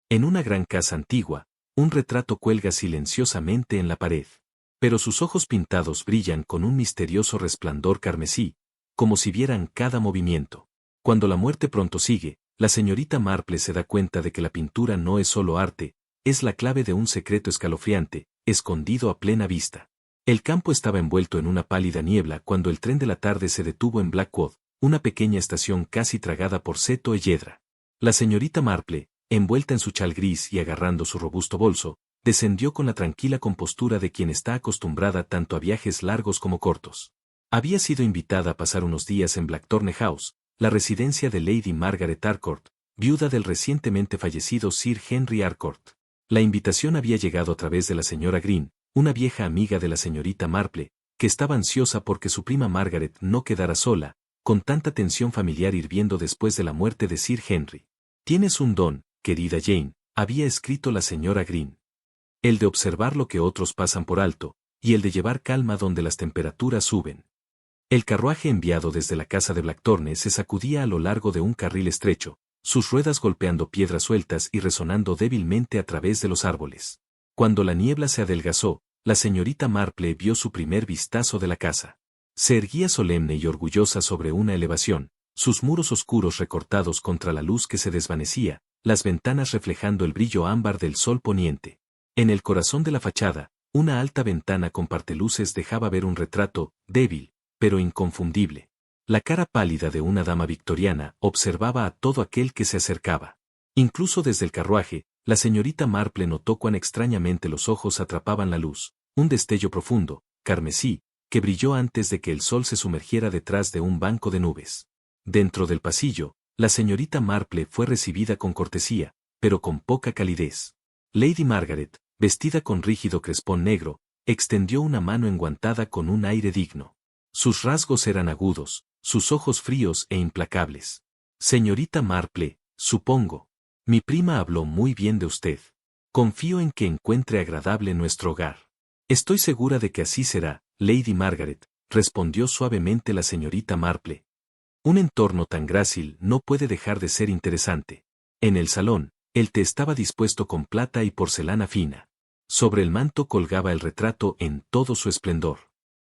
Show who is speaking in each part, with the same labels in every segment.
Speaker 1: En una gran casa antigua, un retrato cuelga silenciosamente en la pared. Pero sus ojos pintados brillan con un misterioso resplandor carmesí, como si vieran cada movimiento. Cuando la muerte pronto sigue, la señorita Marple se da cuenta de que la pintura no es solo arte, es la clave de un secreto escalofriante, escondido a plena vista. El campo estaba envuelto en una pálida niebla cuando el tren de la tarde se detuvo en Blackwood, una pequeña estación casi tragada por seto e hiedra. La señorita Marple, envuelta en su chal gris y agarrando su robusto bolso, descendió con la tranquila compostura de quien está acostumbrada tanto a viajes largos como cortos. Había sido invitada a pasar unos días en Blackthorne House, la residencia de Lady Margaret Harcourt, viuda del recientemente fallecido Sir Henry Harcourt. La invitación había llegado a través de la señora Green, una vieja amiga de la señorita Marple, que estaba ansiosa porque su prima Margaret no quedara sola, con tanta tensión familiar hirviendo después de la muerte de Sir Henry. «Tienes un don, querida Jane», había escrito la señora Green. «El de observar lo que otros pasan por alto, y el de llevar calma donde las temperaturas suben». El carruaje enviado desde la casa de Blackthorne se sacudía a lo largo de un carril estrecho, sus ruedas golpeando piedras sueltas y resonando débilmente a través de los árboles. Cuando la niebla se adelgazó, la señorita Marple vio su primer vistazo de la casa. Se erguía solemne y orgullosa sobre una elevación, sus muros oscuros recortados contra la luz que se desvanecía, las ventanas reflejando el brillo ámbar del sol poniente. En el corazón de la fachada, una alta ventana con parteluces dejaba ver un retrato, débil, pero inconfundible. La cara pálida de una dama victoriana observaba a todo aquel que se acercaba. Incluso desde el carruaje, la señorita Marple notó cuán extrañamente los ojos atrapaban la luz, un destello profundo, carmesí, que brilló antes de que el sol se sumergiera detrás de un banco de nubes. Dentro del pasillo, la señorita Marple fue recibida con cortesía, pero con poca calidez. Lady Margaret, vestida con rígido crespón negro, extendió una mano enguantada con un aire digno. Sus rasgos eran agudos, sus ojos fríos e implacables. «Señorita Marple, supongo. Mi prima habló muy bien de usted. Confío en que encuentre agradable nuestro hogar». «Estoy segura de que así será, Lady Margaret», respondió suavemente la señorita Marple. «Un entorno tan grácil no puede dejar de ser interesante». En el salón, el té estaba dispuesto con plata y porcelana fina. Sobre el manto colgaba el retrato en todo su esplendor.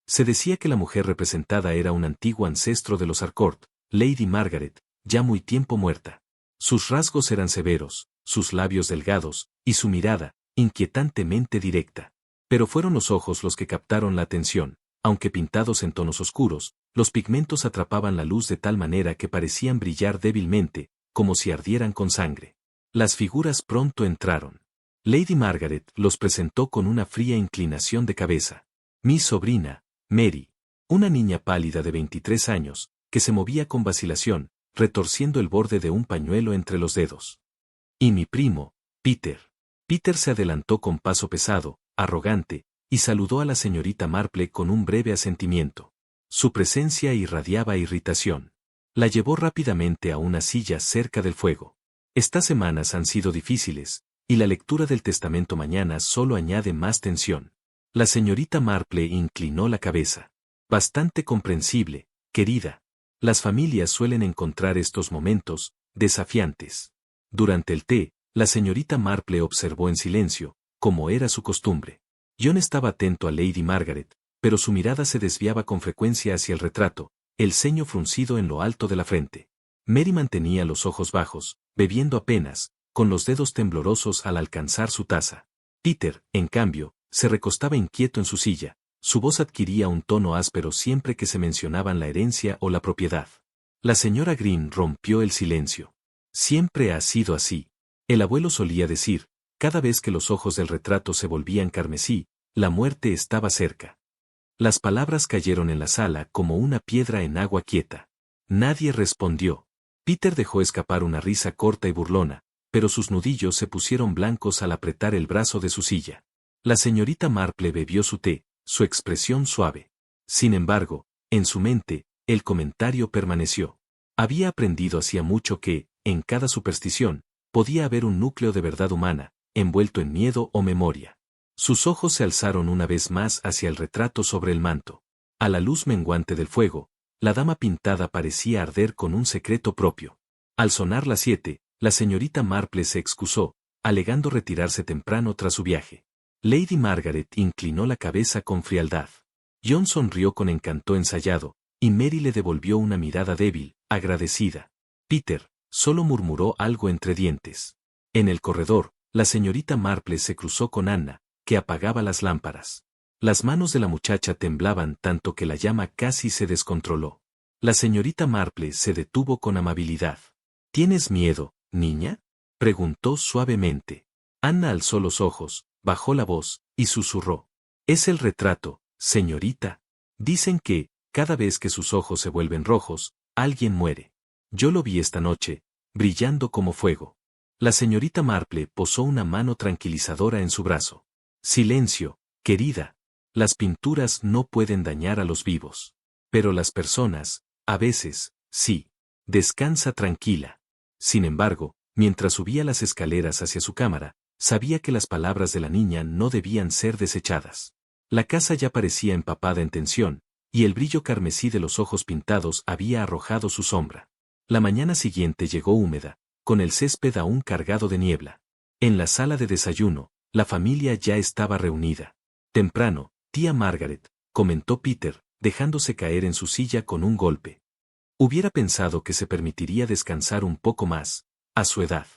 Speaker 1: Se decía que la mujer representada era un antiguo ancestro de los Harcourt, Lady Margaret, ya muy tiempo muerta. Sus rasgos eran severos, sus labios delgados, y su mirada, inquietantemente directa. Pero fueron los ojos los que captaron la atención, aunque pintados en tonos oscuros, los pigmentos atrapaban la luz de tal manera que parecían brillar débilmente, como si ardieran con sangre. Las figuras pronto entraron. Lady Margaret los presentó con una fría inclinación de cabeza. «Mi sobrina, Mary», una niña pálida de 23 años, que se movía con vacilación, retorciendo el borde de un pañuelo entre los dedos. «Y mi primo, Peter». Peter se adelantó con paso pesado, arrogante, y saludó a la señorita Marple con un breve asentimiento. Su presencia irradiaba irritación. La llevó rápidamente a una silla cerca del fuego. «Estas semanas han sido difíciles, y la lectura del testamento mañana solo añade más tensión». La señorita Marple inclinó la cabeza. «Bastante comprensible, querida. Las familias suelen encontrar estos momentos desafiantes». Durante el té, la señorita Marple observó en silencio, como era su costumbre. John estaba atento a Lady Margaret, pero su mirada se desviaba con frecuencia hacia el retrato, el ceño fruncido en lo alto de la frente. Mary mantenía los ojos bajos, bebiendo apenas, con los dedos temblorosos al alcanzar su taza. Peter, en cambio, se recostaba inquieto en su silla, su voz adquiría un tono áspero siempre que se mencionaban la herencia o la propiedad. La señora Green rompió el silencio. «Siempre ha sido así. El abuelo solía decir, cada vez que los ojos del retrato se volvían carmesí, la muerte estaba cerca». Las palabras cayeron en la sala como una piedra en agua quieta. Nadie respondió. Peter dejó escapar una risa corta y burlona, pero sus nudillos se pusieron blancos al apretar el brazo de su silla. La señorita Marple bebió su té, su expresión suave. Sin embargo, en su mente, el comentario permaneció. Había aprendido hacía mucho que, en cada superstición, podía haber un núcleo de verdad humana, envuelto en miedo o memoria. Sus ojos se alzaron una vez más hacia el retrato sobre el manto. A la luz menguante del fuego, la dama pintada parecía arder con un secreto propio. Al sonar las 7, la señorita Marple se excusó, alegando retirarse temprano tras su viaje. Lady Margaret inclinó la cabeza con frialdad. John sonrió con encanto ensayado, y Mary le devolvió una mirada débil, agradecida. Peter solo murmuró algo entre dientes. En el corredor, la señorita Marple se cruzó con Anna, que apagaba las lámparas. Las manos de la muchacha temblaban tanto que la llama casi se descontroló. La señorita Marple se detuvo con amabilidad. ¿Tienes miedo, niña?, preguntó suavemente. Anna alzó los ojos, bajó la voz, y susurró. Es el retrato, señorita. Dicen que, cada vez que sus ojos se vuelven rojos, alguien muere. Yo lo vi esta noche, brillando como fuego. La señorita Marple posó una mano tranquilizadora en su brazo. Silencio, querida. Las pinturas no pueden dañar a los vivos. Pero las personas, a veces, sí. Descansa tranquila. Sin embargo, mientras subía las escaleras hacia su cámara, sabía que las palabras de la niña no debían ser desechadas. La casa ya parecía empapada en tensión, y el brillo carmesí de los ojos pintados había arrojado su sombra. La mañana siguiente llegó húmeda, con el césped aún cargado de niebla. En la sala de desayuno, la familia ya estaba reunida. Temprano, tía Margaret, comentó Peter, dejándose caer en su silla con un golpe. Hubiera pensado que se permitiría descansar un poco más, a su edad.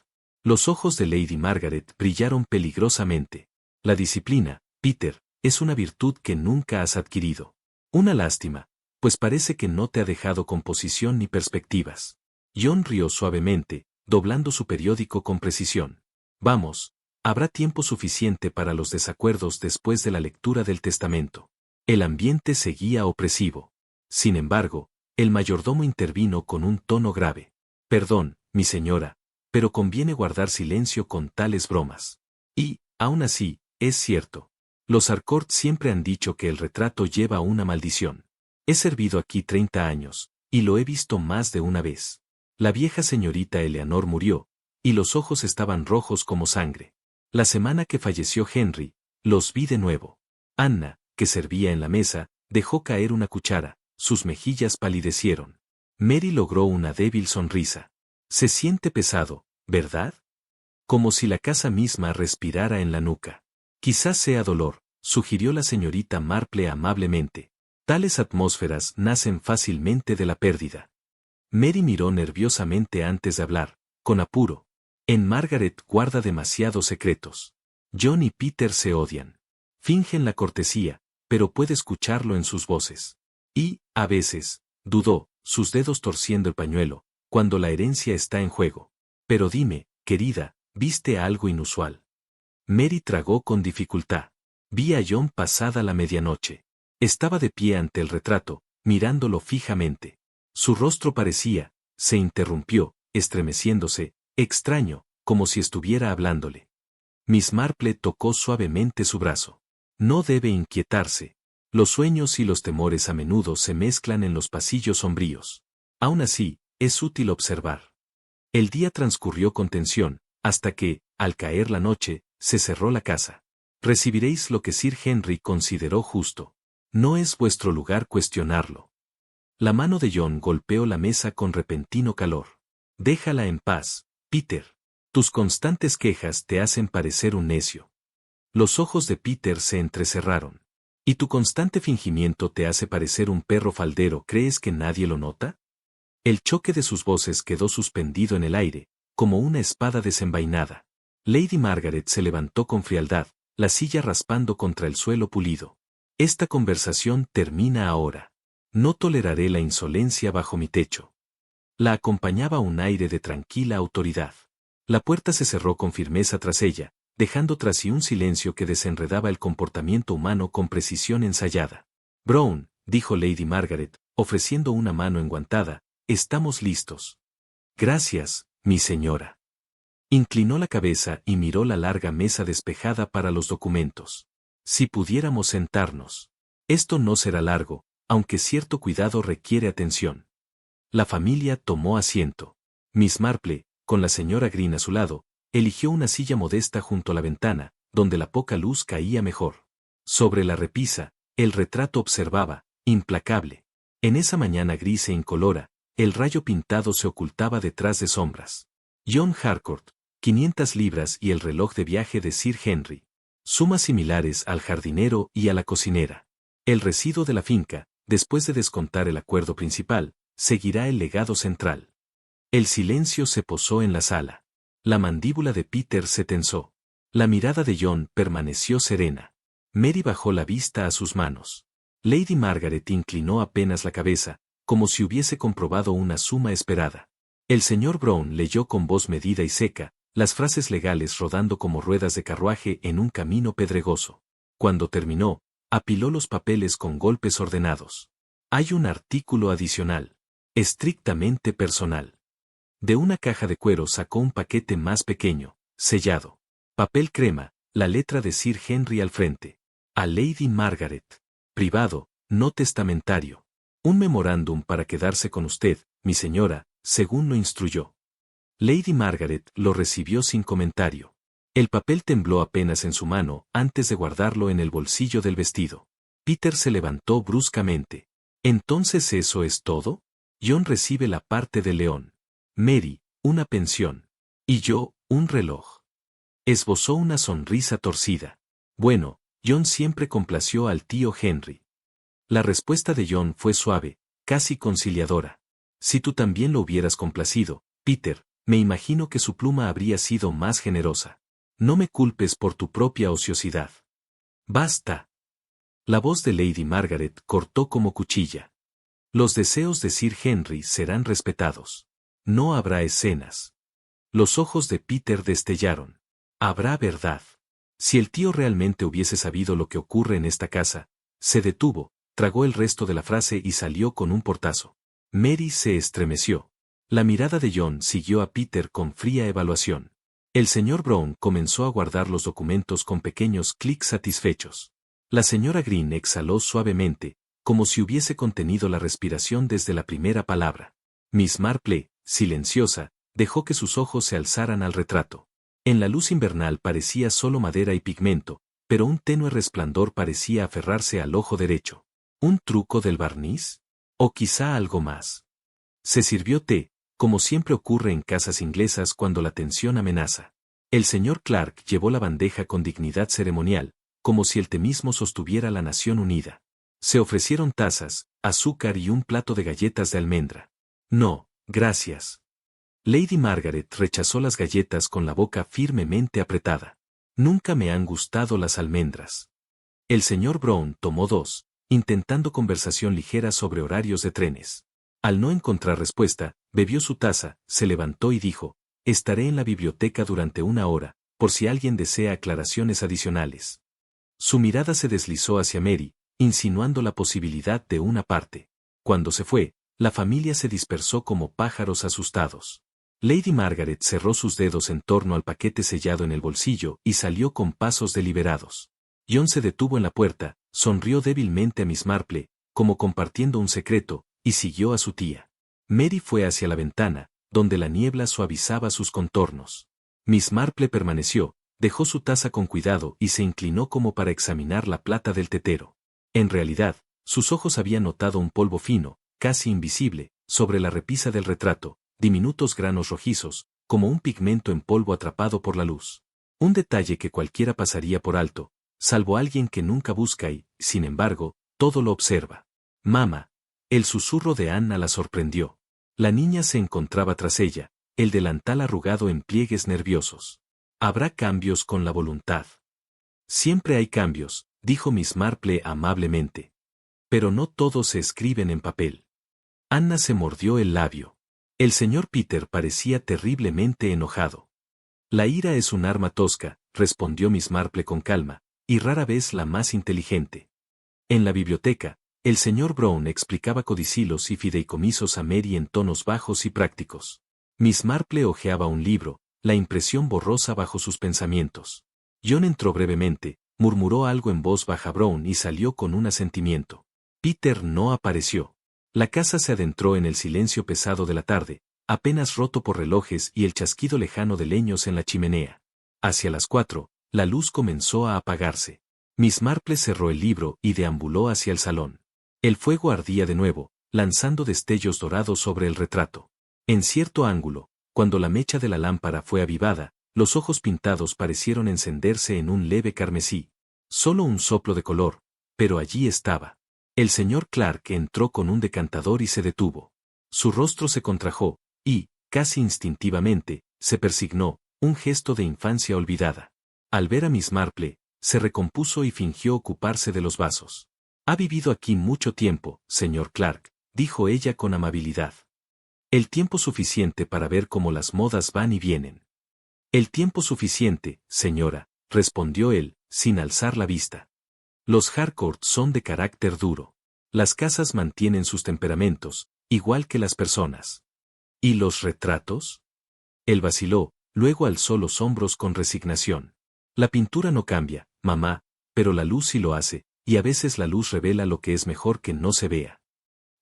Speaker 1: Los ojos de Lady Margaret brillaron peligrosamente. La disciplina, Peter, es una virtud que nunca has adquirido. Una lástima, pues parece que no te ha dejado composición ni perspectivas. John rió suavemente, doblando su periódico con precisión. Vamos, habrá tiempo suficiente para los desacuerdos después de la lectura del testamento. El ambiente seguía opresivo. Sin embargo, el mayordomo intervino con un tono grave. Perdón, mi señora, pero conviene guardar silencio con tales bromas. Y, aún así, es cierto. Los Harcourt siempre han dicho que el retrato lleva una maldición. He servido aquí 30 años, y lo he visto más de una vez. La vieja señorita Eleanor murió, y los ojos estaban rojos como sangre. La semana que falleció Henry, los vi de nuevo. Anna, que servía en la mesa, dejó caer una cuchara, sus mejillas palidecieron. Mary logró una débil sonrisa. Se siente pesado, ¿verdad? Como si la casa misma respirara en la nuca. Quizás sea dolor, sugirió la señorita Marple amablemente. Tales atmósferas nacen fácilmente de la pérdida. Mary miró nerviosamente antes de hablar, con apuro. En Margaret guarda demasiados secretos. John y Peter se odian. Fingen la cortesía, pero puede escucharlo en sus voces. Y, a veces, dudó, sus dedos torciendo el pañuelo, cuando la herencia está en juego. Pero dime, querida, ¿viste algo inusual? Mary tragó con dificultad. Vi a John pasada la medianoche. Estaba de pie ante el retrato, mirándolo fijamente. Su rostro parecía, se interrumpió, estremeciéndose, extraño, como si estuviera hablándole. Miss Marple tocó suavemente su brazo. No debe inquietarse. Los sueños y los temores a menudo se mezclan en los pasillos sombríos. Aún así, es útil observar. El día transcurrió con tensión, hasta que, al caer la noche, se cerró la casa. Recibiréis lo que Sir Henry consideró justo. No es vuestro lugar cuestionarlo. La mano de John golpeó la mesa con repentino calor. Déjala en paz, Peter. Tus constantes quejas te hacen parecer un necio. Los ojos de Peter se entrecerraron. ¿Y tu constante fingimiento te hace parecer un perro faldero? ¿Crees que nadie lo nota? El choque de sus voces quedó suspendido en el aire, como una espada desenvainada. Lady Margaret se levantó con frialdad, la silla raspando contra el suelo pulido. Esta conversación termina ahora. No toleraré la insolencia bajo mi techo. La acompañaba un aire de tranquila autoridad. La puerta se cerró con firmeza tras ella, dejando tras sí un silencio que desenredaba el comportamiento humano con precisión ensayada. Brown, dijo Lady Margaret, ofreciendo una mano enguantada, estamos listos. Gracias, mi señora. Inclinó la cabeza y miró la larga mesa despejada para los documentos. Si pudiéramos sentarnos. Esto no será largo, aunque cierto cuidado requiere atención. La familia tomó asiento. Miss Marple, con la señora Green a su lado, eligió una silla modesta junto a la ventana, donde la poca luz caía mejor. Sobre la repisa, el retrato observaba, implacable. En esa mañana gris e incolora, el rayo pintado se ocultaba detrás de sombras. John Harcourt, 500 libras y el reloj de viaje de Sir Henry. Sumas similares al jardinero y a la cocinera. El residuo de la finca, después de descontar el acuerdo principal, seguirá el legado central. El silencio se posó en la sala. La mandíbula de Peter se tensó. La mirada de John permaneció serena. Mary bajó la vista a sus manos. Lady Margaret inclinó apenas la cabeza, como si hubiese comprobado una suma esperada. El señor Brown leyó con voz medida y seca, las frases legales rodando como ruedas de carruaje en un camino pedregoso. Cuando terminó, apiló los papeles con golpes ordenados. Hay un artículo adicional. Estrictamente personal. De una caja de cuero sacó un paquete más pequeño, sellado. Papel crema, la letra de Sir Henry al frente. A Lady Margaret. Privado, no testamentario. Un memorándum para quedarse con usted, mi señora, según lo instruyó. Lady Margaret lo recibió sin comentario. El papel tembló apenas en su mano antes de guardarlo en el bolsillo del vestido. Peter se levantó bruscamente. ¿Entonces eso es todo? John recibe la parte de León. Mary, una pensión. Y yo, un reloj. Esbozó una sonrisa torcida. Bueno, John siempre complació al tío Henry. La respuesta de John fue suave, casi conciliadora. Si tú también lo hubieras complacido, Peter, me imagino que su pluma habría sido más generosa. No me culpes por tu propia ociosidad. ¡Basta! La voz de Lady Margaret cortó como cuchilla. Los deseos de Sir Henry serán respetados. No habrá escenas. Los ojos de Peter destellaron. Habrá verdad. Si el tío realmente hubiese sabido lo que ocurre en esta casa, se detuvo, tragó el resto de la frase y salió con un portazo. Mary se estremeció. La mirada de John siguió a Peter con fría evaluación. El señor Brown comenzó a guardar los documentos con pequeños clics satisfechos. La señora Green exhaló suavemente, como si hubiese contenido la respiración desde la primera palabra. Miss Marple, silenciosa, dejó que sus ojos se alzaran al retrato. En la luz invernal parecía solo madera y pigmento, pero un tenue resplandor parecía aferrarse al ojo derecho. ¿Un truco del barniz? ¿O quizá algo más? Se sirvió té, como siempre ocurre en casas inglesas cuando la tensión amenaza. El señor Clark llevó la bandeja con dignidad ceremonial, como si el té mismo sostuviera la nación unida. Se ofrecieron tazas, azúcar y un plato de galletas de almendra. No, gracias. Lady Margaret rechazó las galletas con la boca firmemente apretada. Nunca me han gustado las almendras. El señor Brown tomó dos, intentando conversación ligera sobre horarios de trenes. Al no encontrar respuesta, bebió su taza, se levantó y dijo, estaré en la biblioteca durante 1 hora, por si alguien desea aclaraciones adicionales. Su mirada se deslizó hacia Mary, insinuando la posibilidad de una parte. Cuando se fue, la familia se dispersó como pájaros asustados. Lady Margaret cerró sus dedos en torno al paquete sellado en el bolsillo y salió con pasos deliberados. John se detuvo en la puerta, sonrió débilmente a Miss Marple, como compartiendo un secreto, y siguió a su tía. Mary fue hacia la ventana, donde la niebla suavizaba sus contornos. Miss Marple permaneció, dejó su taza con cuidado y se inclinó como para examinar la plata del tetero. En realidad, sus ojos habían notado un polvo fino, casi invisible, sobre la repisa del retrato, diminutos granos rojizos, como un pigmento en polvo atrapado por la luz. Un detalle que cualquiera pasaría por alto, salvo alguien que nunca busca y, sin embargo, todo lo observa. Mamá. El susurro de Anna la sorprendió. La niña se encontraba tras ella, el delantal arrugado en pliegues nerviosos. Habrá cambios con la voluntad. Siempre hay cambios, dijo Miss Marple amablemente. Pero no todos se escriben en papel. Anna se mordió el labio. El señor Peter parecía terriblemente enojado. La ira es un arma tosca, respondió Miss Marple con calma, y rara vez la más inteligente. En la biblioteca, el señor Brown explicaba codicilios y fideicomisos a Mary en tonos bajos y prácticos. Miss Marple hojeaba un libro, la impresión borrosa bajo sus pensamientos. John entró brevemente, murmuró algo en voz baja a Brown y salió con un asentimiento. Peter no apareció. La casa se adentró en el silencio pesado de la tarde, apenas roto por relojes y el chasquido lejano de leños en la chimenea. Hacia las 4, la luz comenzó a apagarse. Miss Marple cerró el libro y deambuló hacia el salón. El fuego ardía de nuevo, lanzando destellos dorados sobre el retrato. En cierto ángulo, cuando la mecha de la lámpara fue avivada, los ojos pintados parecieron encenderse en un leve carmesí. Solo un soplo de color, pero allí estaba. El señor Clark entró con un decantador y se detuvo. Su rostro se contrajo, y, casi instintivamente, se persignó, un gesto de infancia olvidada. Al ver a Miss Marple, se recompuso y fingió ocuparse de los vasos. «Ha vivido aquí mucho tiempo, señor Clark», dijo ella con amabilidad. «El tiempo suficiente para ver cómo las modas van y vienen». «El tiempo suficiente, señora», respondió él, sin alzar la vista. «Los Harcourt son de carácter duro. Las casas mantienen sus temperamentos, igual que las personas». «¿Y los retratos?». Él vaciló, luego alzó los hombros con resignación. «La pintura no cambia, mamá, pero la luz sí lo hace, y a veces la luz revela lo que es mejor que no se vea».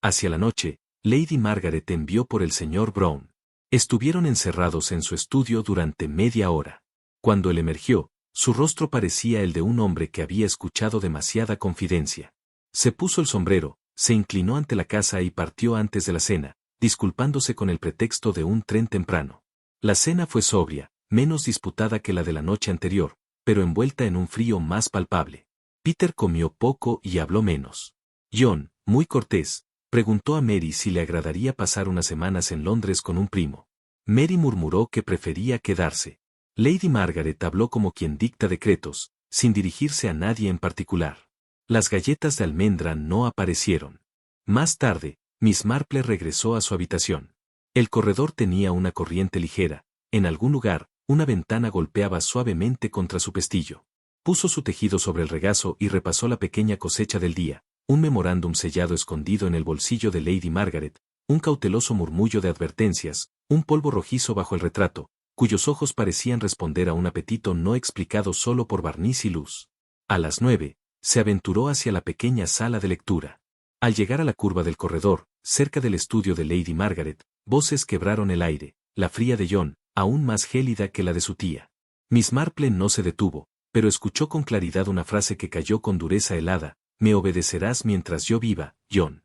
Speaker 1: Hacia la noche, Lady Margaret envió por el señor Brown. Estuvieron encerrados en su estudio durante media hora. Cuando él emergió, su rostro parecía el de un hombre que había escuchado demasiada confidencia. Se puso el sombrero, se inclinó ante la casa y partió antes de la cena, disculpándose con el pretexto de un tren temprano. La cena fue sobria, menos disputada que la de la noche anterior, pero envuelta en un frío más palpable. Peter comió poco y habló menos. John, muy cortés, preguntó a Mary si le agradaría pasar unas semanas en Londres con un primo. Mary murmuró que prefería quedarse. Lady Margaret habló como quien dicta decretos, sin dirigirse a nadie en particular. Las galletas de almendra no aparecieron. Más tarde, Miss Marple regresó a su habitación. El corredor tenía una corriente ligera. En algún lugar, una ventana golpeaba suavemente contra su pestillo. Puso su tejido sobre el regazo y repasó la pequeña cosecha del día, un memorándum sellado escondido en el bolsillo de Lady Margaret, un cauteloso murmullo de advertencias, un polvo rojizo bajo el retrato, cuyos ojos parecían responder a un apetito no explicado solo por barniz y luz. A las 9, se aventuró hacia la pequeña sala de lectura. Al llegar a la curva del corredor, cerca del estudio de Lady Margaret, voces quebraron el aire, la fría de John, aún más gélida que la de su tía. Miss Marple no se detuvo, pero escuchó con claridad una frase que cayó con dureza helada: «Me obedecerás mientras yo viva, John».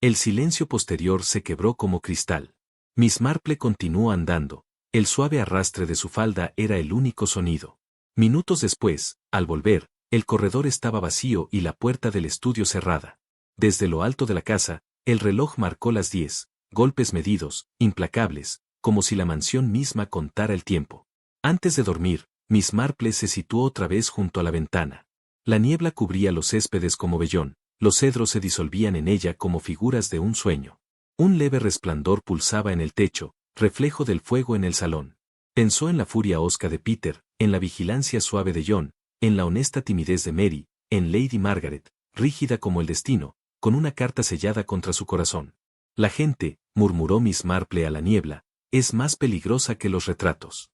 Speaker 1: El silencio posterior se quebró como cristal. Miss Marple continuó andando. El suave arrastre de su falda era el único sonido. Minutos después, al volver, el corredor estaba vacío y la puerta del estudio cerrada. Desde lo alto de la casa, el reloj marcó las 10, golpes medidos, implacables, como si la mansión misma contara el tiempo. Antes de dormir, Miss Marple se situó otra vez junto a la ventana. La niebla cubría los céspedes como vellón, los cedros se disolvían en ella como figuras de un sueño. Un leve resplandor pulsaba en el techo, reflejo del fuego en el salón. Pensó en la furia hosca de Peter, en la vigilancia suave de John, en la honesta timidez de Mary, en Lady Margaret, rígida como el destino, con una carta sellada contra su corazón. «La gente», murmuró Miss Marple a la niebla, «es más peligrosa que los retratos».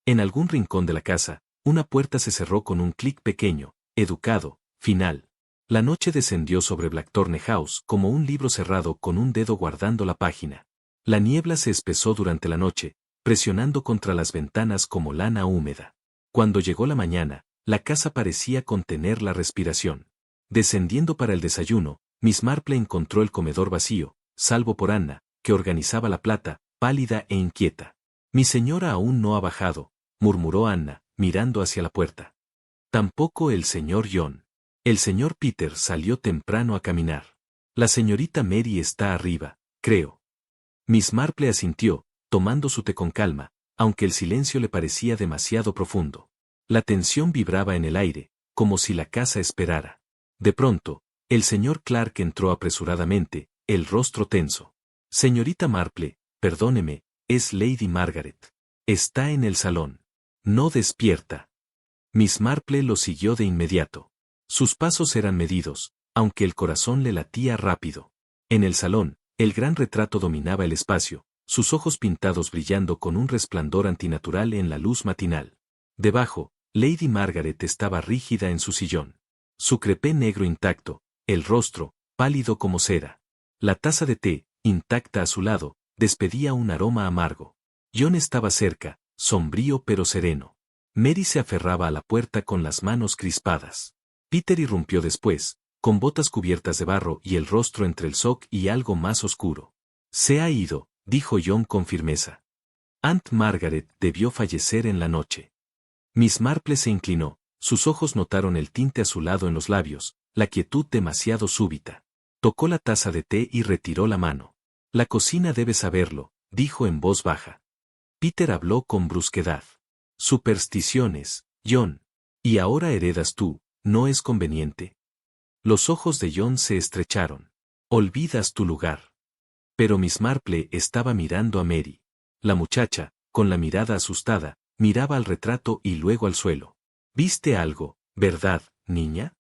Speaker 1: En algún rincón de la casa, una puerta se cerró con un clic pequeño, educado, final. La noche descendió sobre Blackthorne House como un libro cerrado con un dedo guardando la página. La niebla se espesó durante la noche, presionando contra las ventanas como lana húmeda. Cuando llegó la mañana, la casa parecía contener la respiración. Descendiendo para el desayuno, Miss Marple encontró el comedor vacío, salvo por Anna, que organizaba la plata, pálida e inquieta. «Mi señora aún no ha bajado», murmuró Anna, mirando hacia la puerta. «Tampoco el señor John. El señor Peter salió temprano a caminar. La señorita Mary está arriba, creo». Miss Marple asintió, tomando su té con calma, aunque el silencio le parecía demasiado profundo. La tensión vibraba en el aire, como si la casa esperara. De pronto, el señor Clark entró apresuradamente, el rostro tenso. «Señorita Marple, perdóneme, es Lady Margaret. Está en el salón. No despierta». Miss Marple lo siguió de inmediato. Sus pasos eran medidos, aunque el corazón le latía rápido. En el salón, el gran retrato dominaba el espacio, sus ojos pintados brillando con un resplandor antinatural en la luz matinal. Debajo, Lady Margaret estaba rígida en su sillón. Su crepé negro intacto, el rostro, pálido como cera. La taza de té, intacta a su lado, despedía un aroma amargo. John estaba cerca, sombrío pero sereno. Mary se aferraba a la puerta con las manos crispadas. Peter irrumpió después, con botas cubiertas de barro y el rostro entre el soc y algo más oscuro. «Se ha ido», dijo John con firmeza. Aunt Margaret debió fallecer en la noche. Miss Marple se inclinó, sus ojos notaron el tinte azulado en los labios, la quietud demasiado súbita. Tocó la taza de té y retiró la mano. La cocina debe saberlo, dijo en voz baja. Peter habló con brusquedad. Supersticiones, John. Y ahora heredas tú, ¿no es conveniente? Los ojos de John se estrecharon. Olvidas tu lugar. Pero Miss Marple estaba mirando a Mary. La muchacha, con la mirada asustada, miraba al retrato y luego al suelo. ¿Viste algo, verdad, niña?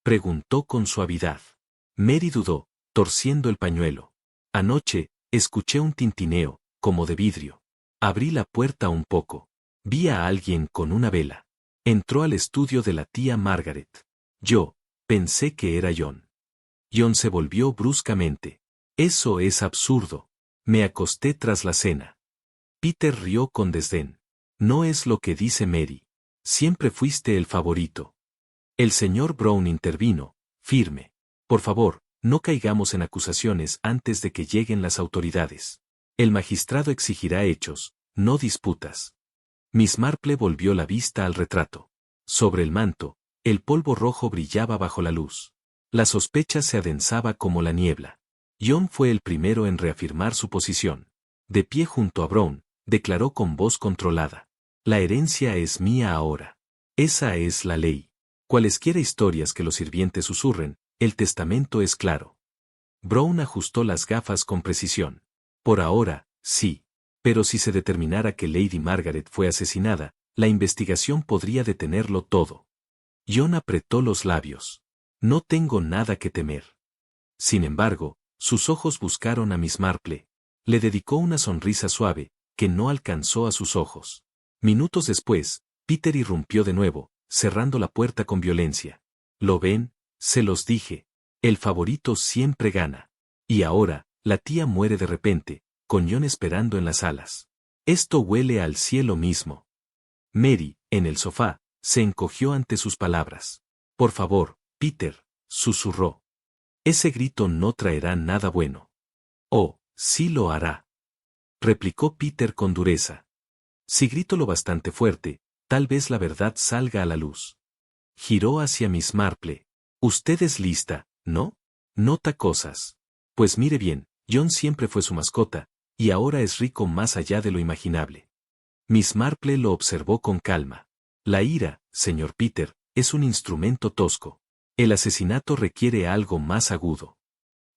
Speaker 1: Preguntó con suavidad. Mary dudó, torciendo el pañuelo. Anoche, escuché un tintineo, como de vidrio. Abrí la puerta un poco. Vi a alguien con una vela. Entró al estudio de la tía Margaret. Yo, pensé que era John. John se volvió bruscamente. Eso es absurdo. Me acosté tras la cena. Peter rió con desdén. No es lo que dice Mary. Siempre fuiste el favorito. El señor Brown intervino, firme. Por favor, no caigamos en acusaciones antes de que lleguen las autoridades. El magistrado exigirá hechos, no disputas. Miss Marple volvió la vista al retrato. Sobre el manto, el polvo rojo brillaba bajo la luz. La sospecha se adensaba como la niebla. John fue el primero en reafirmar su posición. De pie junto a Brown, declaró con voz controlada. La herencia es mía ahora. Esa es la ley. Cualesquiera historias que los sirvientes susurren, el testamento es claro. Brown ajustó las gafas con precisión. Por ahora, sí. Pero si se determinara que Lady Margaret fue asesinada, la investigación podría detenerlo todo. John apretó los labios. No tengo nada que temer. Sin embargo, sus ojos buscaron a Miss Marple. Le dedicó una sonrisa suave, que no alcanzó a sus ojos. Minutos después, Peter irrumpió de nuevo, cerrando la puerta con violencia. ¿Lo ven? Se los dije. El favorito siempre gana. Y ahora, la tía muere de repente, con John esperando en las salas. Esto huele al cielo mismo. Mary, en el sofá, se encogió ante sus palabras. Por favor, Peter, susurró. Ese grito no traerá nada bueno. Oh, sí lo hará. Replicó Peter con dureza. Si grito lo bastante fuerte, tal vez la verdad salga a la luz. Giró hacia Miss Marple. Usted es lista, ¿no? Nota cosas. Pues mire bien, John siempre fue su mascota, y ahora es rico más allá de lo imaginable. Miss Marple lo observó con calma. La ira, señor Peter, es un instrumento tosco. El asesinato requiere algo más agudo.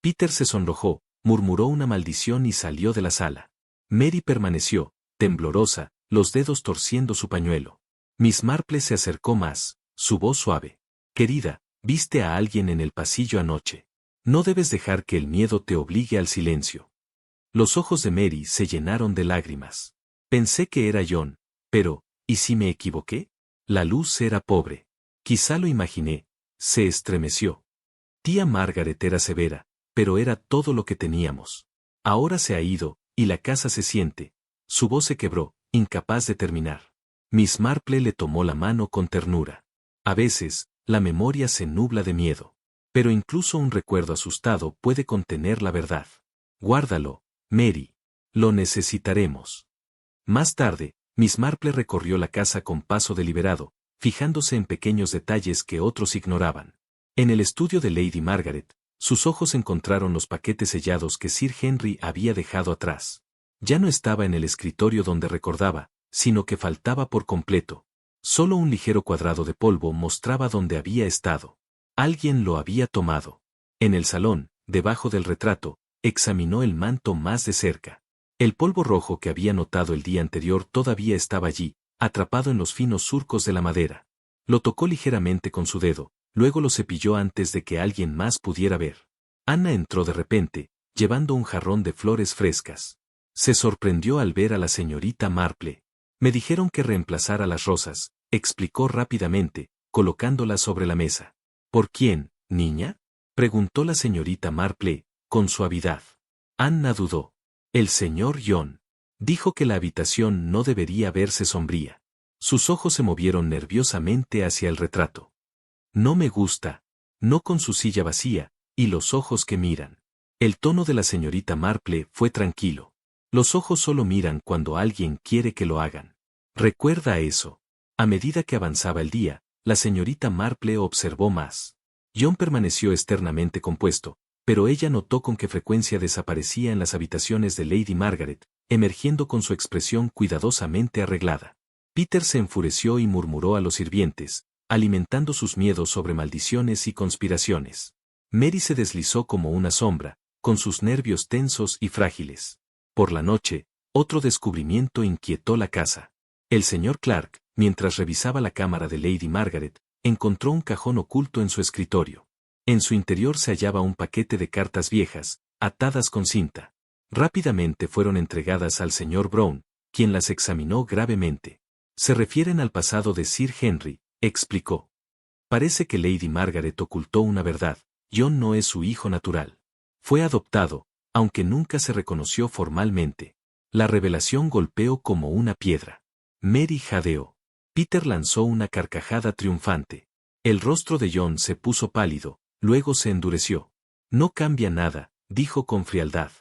Speaker 1: Peter se sonrojó, murmuró una maldición y salió de la sala. Mary permaneció, temblorosa, los dedos torciendo su pañuelo. Miss Marple se acercó más, su voz suave. Querida, viste a alguien en el pasillo anoche. No debes dejar que el miedo te obligue al silencio. Los ojos de Mary se llenaron de lágrimas. Pensé que era John, pero, ¿y si me equivoqué? La luz era pobre. Quizá lo imaginé. Se estremeció. Tía Margaret era severa, pero era todo lo que teníamos. Ahora se ha ido, y la casa se siente. Su voz se quebró, incapaz de terminar. Miss Marple le tomó la mano con ternura. A veces, la memoria se nubla de miedo. Pero incluso un recuerdo asustado puede contener la verdad. Guárdalo, Mary. Lo necesitaremos. Más tarde, Miss Marple recorrió la casa con paso deliberado, fijándose en pequeños detalles que otros ignoraban. En el estudio de Lady Margaret, sus ojos encontraron los paquetes sellados que Sir Henry había dejado atrás. Ya no estaba en el escritorio donde recordaba, sino que faltaba por completo. Solo un ligero cuadrado de polvo mostraba dónde había estado. Alguien lo había tomado. En el salón, debajo del retrato, examinó el manto más de cerca. El polvo rojo que había notado el día anterior todavía estaba allí, atrapado en los finos surcos de la madera. Lo tocó ligeramente con su dedo, luego lo cepilló antes de que alguien más pudiera ver. Anna entró de repente, llevando un jarrón de flores frescas. Se sorprendió al ver a la señorita Marple. Me dijeron que reemplazara las rosas, explicó rápidamente, colocándolas sobre la mesa. ¿Por quién, niña? Preguntó la señorita Marple, con suavidad. Anna dudó. El señor John. Dijo que la habitación no debería verse sombría. Sus ojos se movieron nerviosamente hacia el retrato. No me gusta. No con su silla vacía, y los ojos que miran. El tono de la señorita Marple fue tranquilo. Los ojos solo miran cuando alguien quiere que lo hagan. Recuerda eso. A medida que avanzaba el día, la señorita Marple observó más. John permaneció externamente compuesto, pero ella notó con qué frecuencia desaparecía en las habitaciones de Lady Margaret, emergiendo con su expresión cuidadosamente arreglada. Peter se enfureció y murmuró a los sirvientes, alimentando sus miedos sobre maldiciones y conspiraciones. Mary se deslizó como una sombra, con sus nervios tensos y frágiles. Por la noche, otro descubrimiento inquietó la casa. El señor Clark, mientras revisaba la cámara de Lady Margaret, encontró un cajón oculto en su escritorio. En su interior se hallaba un paquete de cartas viejas, atadas con cinta. Rápidamente fueron entregadas al señor Brown, quien las examinó gravemente. Se refieren al pasado de Sir Henry, explicó. Parece que Lady Margaret ocultó una verdad. John no es su hijo natural. Fue adoptado, aunque nunca se reconoció formalmente. La revelación golpeó como una piedra. Mary jadeó. Peter lanzó una carcajada triunfante. El rostro de John se puso pálido, luego se endureció. No cambia nada, dijo con frialdad.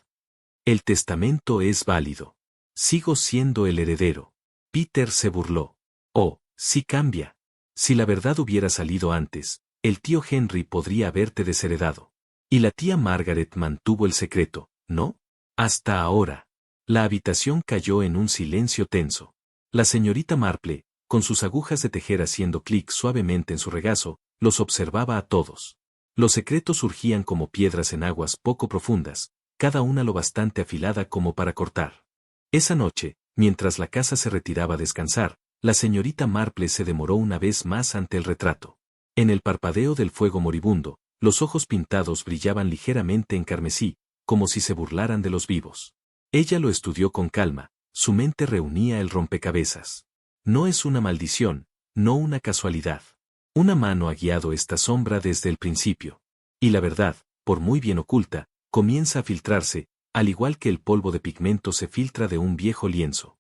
Speaker 1: El testamento es válido. Sigo siendo el heredero. Peter se burló. Oh, sí cambia. Si la verdad hubiera salido antes, el tío Henry podría haberte desheredado. Y la tía Margaret mantuvo el secreto, ¿no? Hasta ahora. La habitación cayó en un silencio tenso. La señorita Marple, con sus agujas de tejer haciendo clic suavemente en su regazo, los observaba a todos. Los secretos surgían como piedras en aguas poco profundas, cada una lo bastante afilada como para cortar. Esa noche, mientras la casa se retiraba a descansar, la señorita Marple se demoró una vez más ante el retrato. En el parpadeo del fuego moribundo, los ojos pintados brillaban ligeramente en carmesí, como si se burlaran de los vivos. Ella lo estudió con calma, su mente reunía el rompecabezas. No es una maldición, no una casualidad. Una mano ha guiado esta sombra desde el principio. Y la verdad, por muy bien oculta, comienza a filtrarse, al igual que el polvo de pigmento se filtra de un viejo lienzo.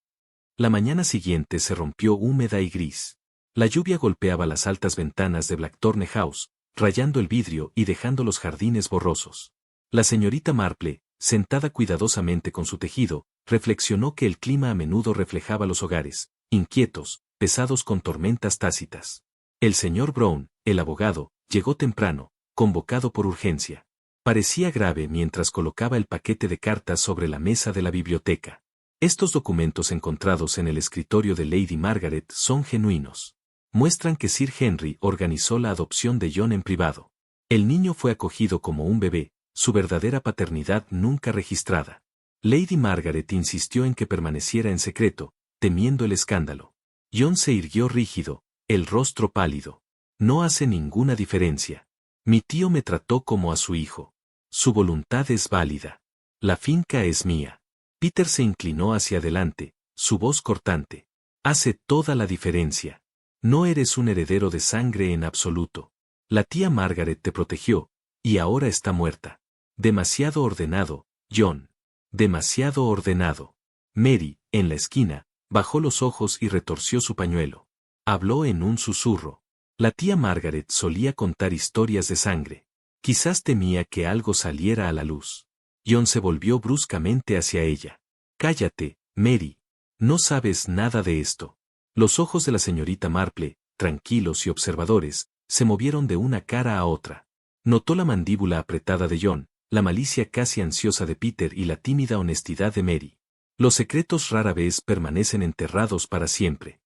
Speaker 1: La mañana siguiente se rompió húmeda y gris. La lluvia golpeaba las altas ventanas de Blackthorne House, rayando el vidrio y dejando los jardines borrosos. La señorita Marple, sentada cuidadosamente con su tejido, reflexionó que el clima a menudo reflejaba los hogares, inquietos, pesados con tormentas tácitas. El señor Brown, el abogado, llegó temprano, convocado por urgencia. Parecía grave mientras colocaba el paquete de cartas sobre la mesa de la biblioteca. Estos documentos encontrados en el escritorio de Lady Margaret son genuinos. Muestran que Sir Henry organizó la adopción de John en privado. El niño fue acogido como un bebé, su verdadera paternidad nunca registrada. Lady Margaret insistió en que permaneciera en secreto, temiendo el escándalo. John se irguió rígido, el rostro pálido. No hace ninguna diferencia. Mi tío me trató como a su hijo. Su voluntad es válida. La finca es mía. Peter se inclinó hacia adelante, su voz cortante. Hace toda la diferencia. No eres un heredero de sangre en absoluto. La tía Margaret te protegió, y ahora está muerta. Demasiado ordenado, John. Demasiado ordenado. Mary, en la esquina, bajó los ojos y retorció su pañuelo. Habló en un susurro. La tía Margaret solía contar historias de sangre. Quizás temía que algo saliera a la luz. John se volvió bruscamente hacia ella. Cállate, Mary. No sabes nada de esto. Los ojos de la señorita Marple, tranquilos y observadores, se movieron de una cara a otra. Notó la mandíbula apretada de John, la malicia casi ansiosa de Peter y la tímida honestidad de Mary. Los secretos rara vez permanecen enterrados para siempre.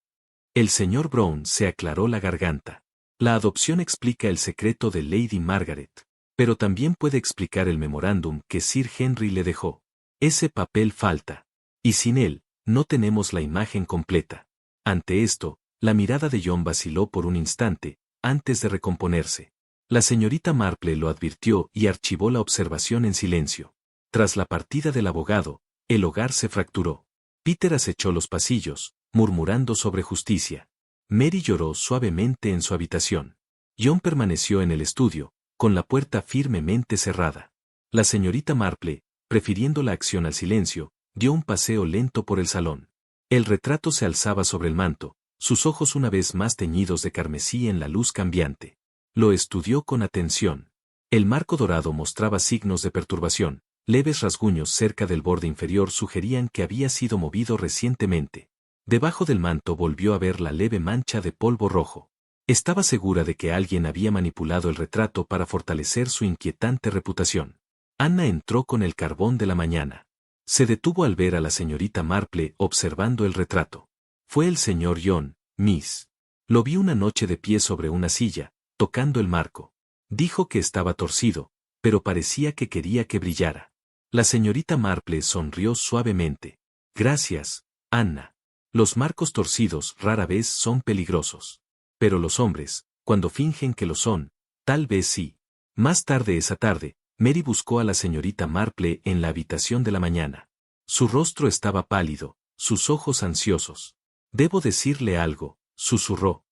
Speaker 1: El señor Brown se aclaró la garganta. La adopción explica el secreto de Lady Margaret, pero también puede explicar el memorándum que Sir Henry le dejó. Ese papel falta. Y sin él, no tenemos la imagen completa. Ante esto, la mirada de John vaciló por un instante, antes de recomponerse. La señorita Marple lo advirtió y archivó la observación en silencio. Tras la partida del abogado, el hogar se fracturó. Peter acechó los pasillos, murmurando sobre justicia. Mary lloró suavemente en su habitación. John permaneció en el estudio, con la puerta firmemente cerrada. La señorita Marple, prefiriendo la acción al silencio, dio un paseo lento por el salón. El retrato se alzaba sobre el manto, sus ojos una vez más teñidos de carmesí en la luz cambiante. Lo estudió con atención. El marco dorado mostraba signos de perturbación, Leves rasguños cerca del borde inferior sugerían que había sido movido recientemente. Debajo del manto volvió a ver la leve mancha de polvo rojo. Estaba segura de que alguien había manipulado el retrato para fortalecer su inquietante reputación. Anna entró con el carbón de la mañana. Se detuvo al ver a la señorita Marple observando el retrato. Fue el señor John, Miss. Lo vi una noche de pie sobre una silla, tocando el marco. Dijo que estaba torcido, pero parecía que quería que brillara. La señorita Marple sonrió suavemente. Gracias, Anna. Los marcos torcidos rara vez son peligrosos. Pero los hombres, cuando fingen que lo son, tal vez sí. Más tarde esa tarde, Mary buscó a la señorita Marple en la habitación de la mañana. Su rostro estaba pálido, sus ojos ansiosos. Debo decirle algo, susurró.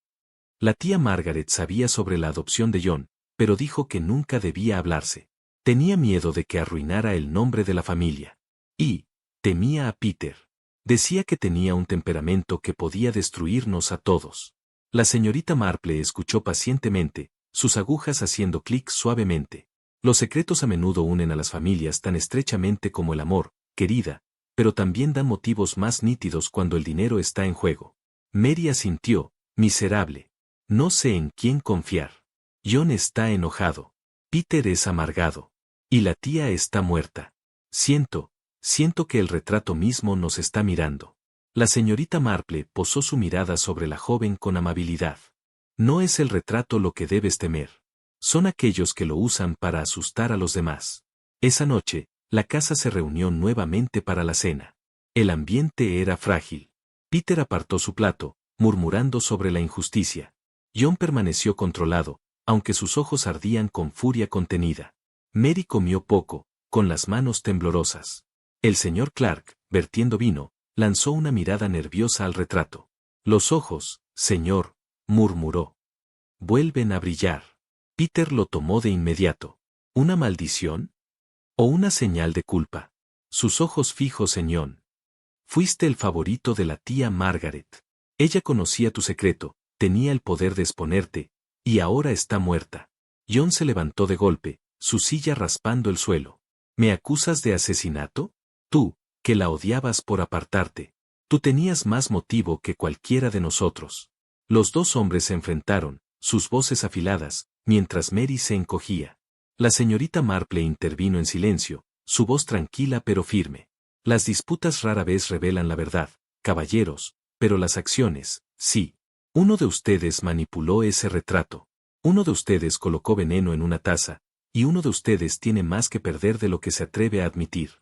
Speaker 1: La tía Margaret sabía sobre la adopción de John, pero dijo que nunca debía hablarse. Tenía miedo de que arruinara el nombre de la familia. Y temía a Peter. Decía que tenía un temperamento que podía destruirnos a todos. La señorita Marple escuchó pacientemente, sus agujas haciendo clic suavemente. Los secretos a menudo unen a las familias tan estrechamente como el amor, querida, pero también dan motivos más nítidos cuando el dinero está en juego. Mary asintió, miserable. No sé en quién confiar. John está enojado. Peter es amargado. Y la tía está muerta. Siento que el retrato mismo nos está mirando. La señorita Marple posó su mirada sobre la joven con amabilidad. No es el retrato lo que debes temer. Son aquellos que lo usan para asustar a los demás. Esa noche, la casa se reunió nuevamente para la cena. El ambiente era frágil. Peter apartó su plato, murmurando sobre la injusticia. John permaneció controlado, aunque sus ojos ardían con furia contenida. Mary comió poco, con las manos temblorosas. El señor Clark, vertiendo vino, lanzó una mirada nerviosa al retrato. Los ojos, señor, murmuró. Vuelven a brillar. Peter lo tomó de inmediato. ¿Una maldición? ¿O una señal de culpa? Sus ojos fijos en John. Fuiste el favorito de la tía Margaret. Ella conocía tu secreto, tenía el poder de exponerte, y ahora está muerta. John se levantó de golpe, su silla raspando el suelo. ¿Me acusas de asesinato? Tú, que la odiabas por apartarte. Tú tenías más motivo que cualquiera de nosotros. Los dos hombres se enfrentaron, sus voces afiladas, mientras Mary se encogía. La señorita Marple intervino en silencio, su voz tranquila pero firme. Las disputas rara vez revelan la verdad, caballeros, pero las acciones, sí. Uno de ustedes manipuló ese retrato. Uno de ustedes colocó veneno en una taza, y uno de ustedes tiene más que perder de lo que se atreve a admitir.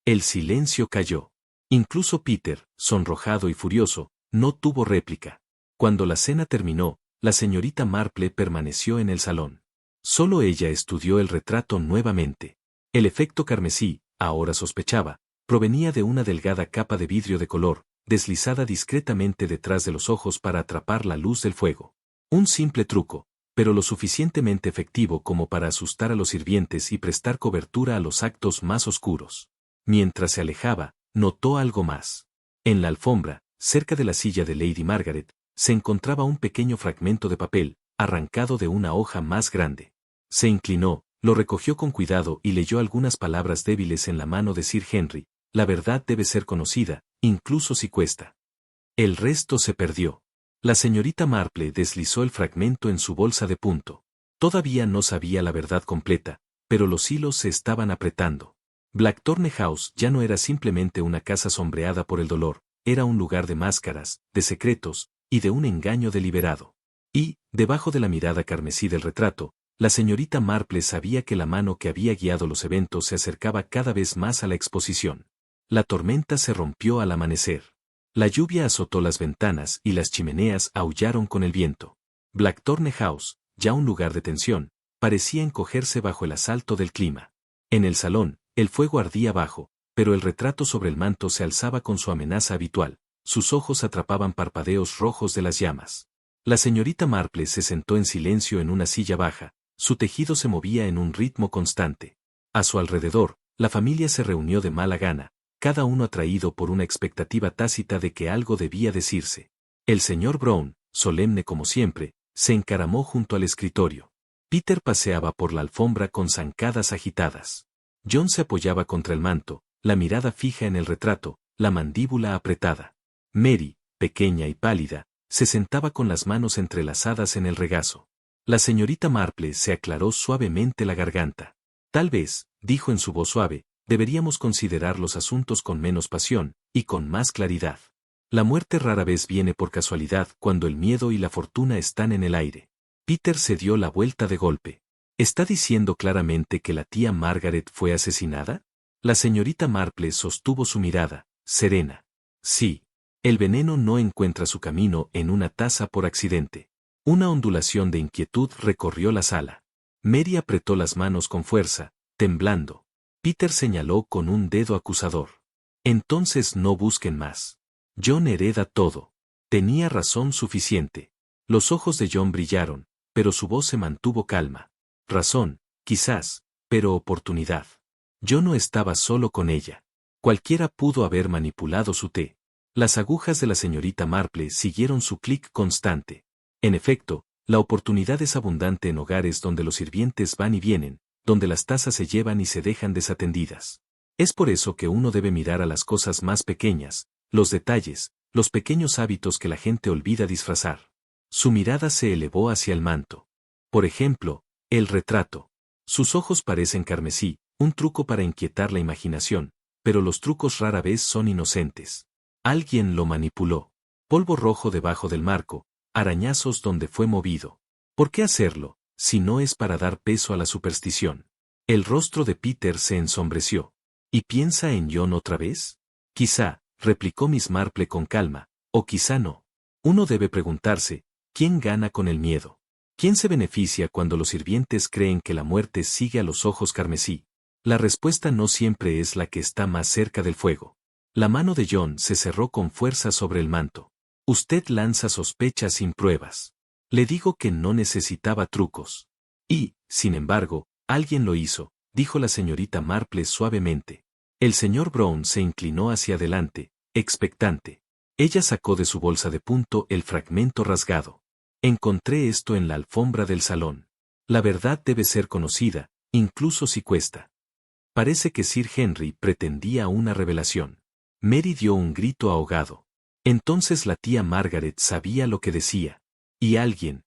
Speaker 1: El silencio cayó. Incluso Peter, sonrojado y furioso, no tuvo réplica. Cuando la cena terminó, la señorita Marple permaneció en el salón. Solo ella estudió el retrato nuevamente. El efecto carmesí, ahora sospechaba, provenía de una delgada capa de vidrio de color, deslizada discretamente detrás de los ojos para atrapar la luz del fuego. Un simple truco, pero lo suficientemente efectivo como para asustar a los sirvientes y prestar cobertura a los actos más oscuros. Mientras se alejaba, notó algo más. En la alfombra, cerca de la silla de Lady Margaret, se encontraba un pequeño fragmento de papel, arrancado de una hoja más grande. Se inclinó, lo recogió con cuidado y leyó algunas palabras débiles en la mano de Sir Henry. La verdad debe ser conocida, incluso si cuesta. El resto se perdió. La señorita Marple deslizó el fragmento en su bolsa de punto. Todavía no sabía la verdad completa, pero los hilos se estaban apretando. Blackthorne House ya no era simplemente una casa sombreada por el dolor, era un lugar de máscaras, de secretos, y de un engaño deliberado. Y, debajo de la mirada carmesí del retrato, la señorita Marple sabía que la mano que había guiado los eventos se acercaba cada vez más a la exposición. La tormenta se rompió al amanecer. La lluvia azotó las ventanas y las chimeneas aullaron con el viento. Blackthorne House, ya un lugar de tensión, parecía encogerse bajo el asalto del clima. En el salón, el fuego ardía bajo, pero el retrato sobre el manto se alzaba con su amenaza habitual, sus ojos atrapaban parpadeos rojos de las llamas. La señorita Marple se sentó en silencio en una silla baja, su tejido se movía en un ritmo constante. A su alrededor, la familia se reunió de mala gana, cada uno atraído por una expectativa tácita de que algo debía decirse. El señor Brown, solemne como siempre, se encaramó junto al escritorio. Peter paseaba por la alfombra con zancadas agitadas. John se apoyaba contra el manto, la mirada fija en el retrato, la mandíbula apretada. Mary, pequeña y pálida, se sentaba con las manos entrelazadas en el regazo. La señorita Marple se aclaró suavemente la garganta. Tal vez, dijo en su voz suave, deberíamos considerar los asuntos con menos pasión, y con más claridad. La muerte rara vez viene por casualidad cuando el miedo y la fortuna están en el aire. Peter se dio la vuelta de golpe. ¿Está diciendo claramente que la tía Margaret fue asesinada? La señorita Marple sostuvo su mirada, serena. Sí. El veneno no encuentra su camino en una taza por accidente. Una ondulación de inquietud recorrió la sala. Mary apretó las manos con fuerza, temblando. Peter señaló con un dedo acusador. Entonces no busquen más. John hereda todo. Tenía razón suficiente. Los ojos de John brillaron, pero su voz se mantuvo calma. Razón, quizás, pero oportunidad. Yo no estaba solo con ella. Cualquiera pudo haber manipulado su té. Las agujas de la señorita Marple siguieron su clic constante. En efecto, la oportunidad es abundante en hogares donde los sirvientes van y vienen, donde las tazas se llevan y se dejan desatendidas. Es por eso que uno debe mirar a las cosas más pequeñas, los detalles, los pequeños hábitos que la gente olvida disfrazar. Su mirada se elevó hacia el manto. Por ejemplo, el retrato. Sus ojos parecen carmesí, un truco para inquietar la imaginación, pero los trucos rara vez son inocentes. Alguien lo manipuló. Polvo rojo debajo del marco, arañazos donde fue movido. ¿Por qué hacerlo, si no es para dar peso a la superstición? El rostro de Peter se ensombreció. ¿Y piensa en John otra vez? Quizá, replicó Miss Marple con calma, o quizá no. Uno debe preguntarse, ¿quién gana con el miedo? ¿Quién se beneficia cuando los sirvientes creen que la muerte sigue a los ojos carmesí? La respuesta no siempre es la que está más cerca del fuego. La mano de John se cerró con fuerza sobre el manto. Usted lanza sospechas sin pruebas. Le digo que no necesitaba trucos. Y, sin embargo, alguien lo hizo, dijo la señorita Marple suavemente. El señor Brown se inclinó hacia adelante, expectante. Ella sacó de su bolsa de punto el fragmento rasgado. Encontré esto en la alfombra del salón. La verdad debe ser conocida, incluso si cuesta. Parece que Sir Henry pretendía una revelación. Mary dio un grito ahogado. Entonces la tía Margaret sabía lo que decía. Y alguien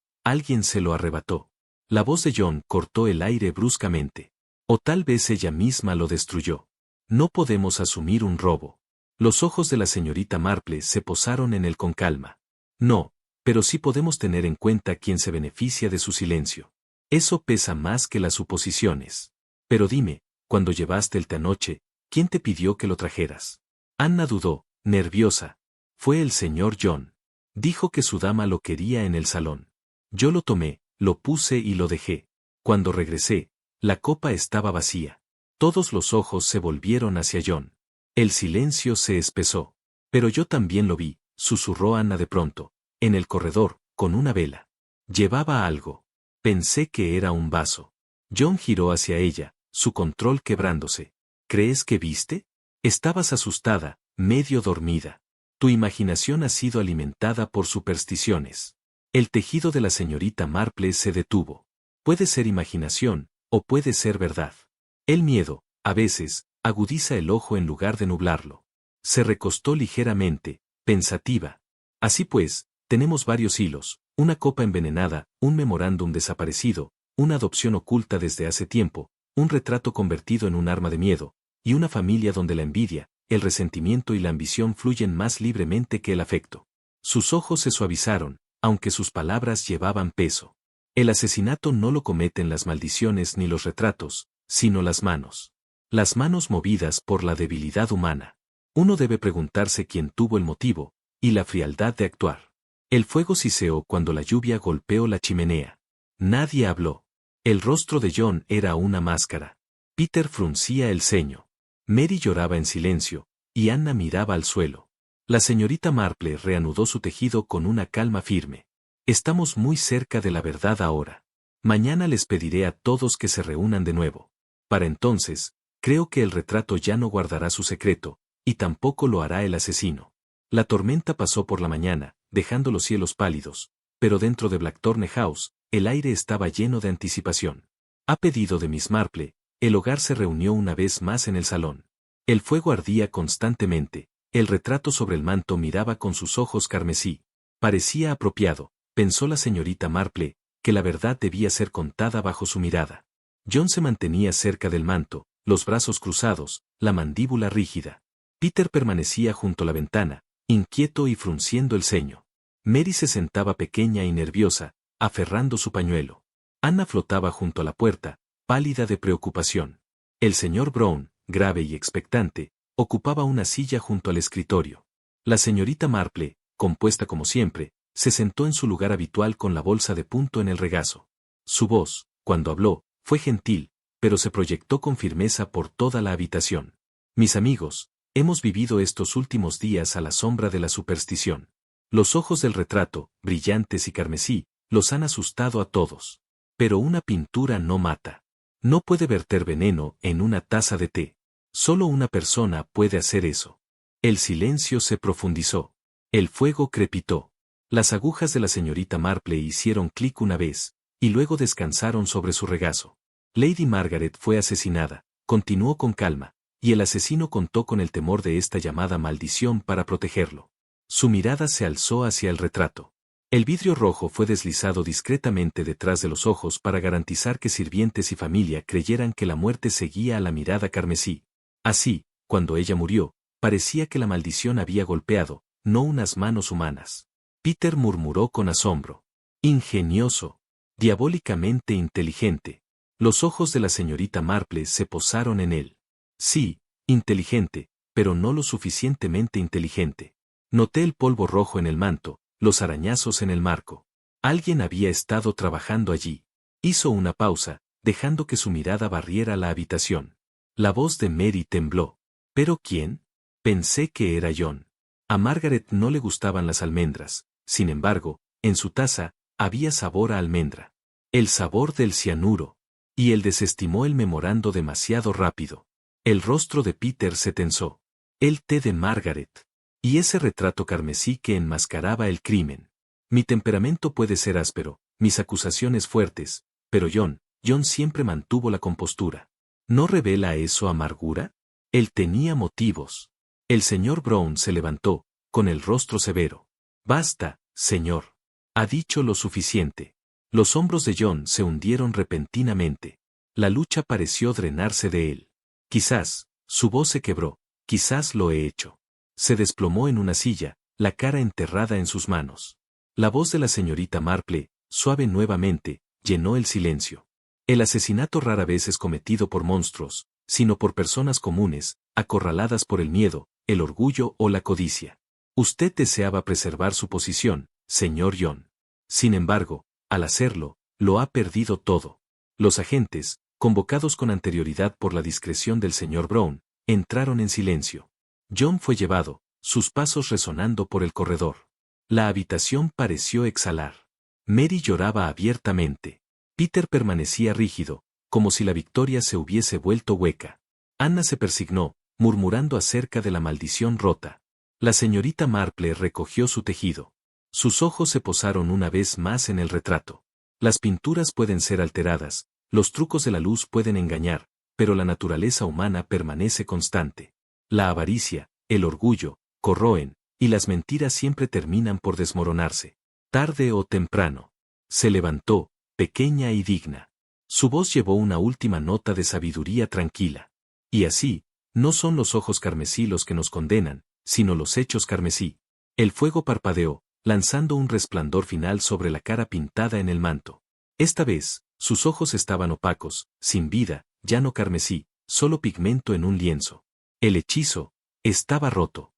Speaker 1: se lo arrebató. La voz de John cortó el aire bruscamente. O tal vez ella misma lo destruyó. No podemos asumir un robo. Los ojos de la señorita Marple se posaron en él con calma. No, pero sí podemos tener en cuenta quién se beneficia de su silencio. Eso pesa más que las suposiciones. Pero dime, cuando llevaste el té anoche, ¿quién te pidió que lo trajeras? Anna dudó, nerviosa. Fue el señor John. Dijo que su dama lo quería en el salón. Yo lo tomé, lo puse y lo dejé. Cuando regresé, la copa estaba vacía. Todos los ojos se volvieron hacia John. El silencio se espesó. Pero yo también lo vi, susurró Anna de pronto, en el corredor, con una vela. Llevaba algo. Pensé que era un vaso. John giró hacia ella, su control quebrándose. ¿Crees que viste? Estabas asustada, medio dormida. Tu imaginación ha sido alimentada por supersticiones. El tejido de la señorita Marple se detuvo. Puede ser imaginación, o puede ser verdad. El miedo, a veces, agudiza el ojo en lugar de nublarlo. Se recostó ligeramente, pensativa. Así pues, tenemos varios hilos, una copa envenenada, un memorándum desaparecido, una adopción oculta desde hace tiempo, un retrato convertido en un arma de miedo, y una familia donde la envidia, el resentimiento y la ambición fluyen más libremente que el afecto. Sus ojos se suavizaron, aunque sus palabras llevaban peso. El asesinato no lo cometen las maldiciones ni los retratos, sino las manos. Las manos movidas por la debilidad humana. Uno debe preguntarse quién tuvo el motivo, y la frialdad de actuar. El fuego siseó cuando la lluvia golpeó la chimenea. Nadie habló. El rostro de John era una máscara. Peter fruncía el ceño. Mary lloraba en silencio, y Anna miraba al suelo. La señorita Marple reanudó su tejido con una calma firme. Estamos muy cerca de la verdad ahora. Mañana les pediré a todos que se reúnan de nuevo. Para entonces, creo que el retrato ya no guardará su secreto, y tampoco lo hará el asesino. La tormenta pasó por la mañana, dejando los cielos pálidos, pero dentro de Blackthorne House, el aire estaba lleno de anticipación. A pedido de Miss Marple, el hogar se reunió una vez más en el salón. El fuego ardía constantemente, el retrato sobre el manto miraba con sus ojos carmesí. Parecía apropiado, pensó la señorita Marple, que la verdad debía ser contada bajo su mirada. John se mantenía cerca del manto, los brazos cruzados, la mandíbula rígida. Peter permanecía junto a la ventana, inquieto y frunciendo el ceño. Mary se sentaba pequeña y nerviosa, aferrando su pañuelo. Anna flotaba junto a la puerta, pálida de preocupación. El señor Brown, grave y expectante, ocupaba una silla junto al escritorio. La señorita Marple, compuesta como siempre, se sentó en su lugar habitual con la bolsa de punto en el regazo. Su voz, cuando habló, fue gentil, pero se proyectó con firmeza por toda la habitación. Mis amigos, hemos vivido estos últimos días a la sombra de la superstición. Los ojos del retrato, brillantes y carmesí, los han asustado a todos. Pero una pintura no mata. No puede verter veneno en una taza de té. Solo una persona puede hacer eso. El silencio se profundizó. El fuego crepitó. Las agujas de la señorita Marple hicieron clic una vez, y luego descansaron sobre su regazo. Lady Margaret fue asesinada, continuó con calma, y el asesino contó con el temor de esta llamada maldición para protegerlo. Su mirada se alzó hacia el retrato. El vidrio rojo fue deslizado discretamente detrás de los ojos para garantizar que sirvientes y familia creyeran que la muerte seguía a la mirada carmesí. Así, cuando ella murió, parecía que la maldición había golpeado, no unas manos humanas. Peter murmuró con asombro. Ingenioso. Diabólicamente inteligente. Los ojos de la señorita Marple se posaron en él. Sí, inteligente, pero no lo suficientemente inteligente. Noté el polvo rojo en el manto, los arañazos en el marco. Alguien había estado trabajando allí. Hizo una pausa, dejando que su mirada barriera la habitación. La voz de Mary tembló. ¿Pero quién? Pensé que era John. A Margaret no le gustaban las almendras, sin embargo, en su taza, había sabor a almendra. El sabor del cianuro. Y él desestimó el memorando demasiado rápido. El rostro de Peter se tensó. El té de Margaret. Y ese retrato carmesí que enmascaraba el crimen. Mi temperamento puede ser áspero, mis acusaciones fuertes, pero John siempre mantuvo la compostura. ¿No revela eso amargura? Él tenía motivos. El señor Brown se levantó, con el rostro severo. Basta, señor. Ha dicho lo suficiente. Los hombros de John se hundieron repentinamente. La lucha pareció drenarse de él. Quizás, su voz se quebró, quizás lo he hecho. Se desplomó en una silla, la cara enterrada en sus manos. La voz de la señorita Marple, suave nuevamente, llenó el silencio. El asesinato rara vez es cometido por monstruos, sino por personas comunes, acorraladas por el miedo, el orgullo o la codicia. Usted deseaba preservar su posición, señor John. Sin embargo, al hacerlo, lo ha perdido todo. Los agentes, convocados con anterioridad por la discreción del señor Brown, entraron en silencio. John fue llevado, sus pasos resonando por el corredor. La habitación pareció exhalar. Mary lloraba abiertamente. Peter permanecía rígido, como si la victoria se hubiese vuelto hueca. Anna se persignó, murmurando acerca de la maldición rota. La señorita Marple recogió su tejido. Sus ojos se posaron una vez más en el retrato. Las pinturas pueden ser alteradas, los trucos de la luz pueden engañar, pero la naturaleza humana permanece constante. La avaricia, el orgullo, corroen, y las mentiras siempre terminan por desmoronarse. Tarde o temprano. Se levantó, pequeña y digna. Su voz llevó una última nota de sabiduría tranquila. Y así, no son los ojos carmesí los que nos condenan, sino los hechos carmesí. El fuego parpadeó, lanzando un resplandor final sobre la cara pintada en el manto. Esta vez, sus ojos estaban opacos, sin vida, ya no carmesí, solo pigmento en un lienzo. El hechizo estaba roto.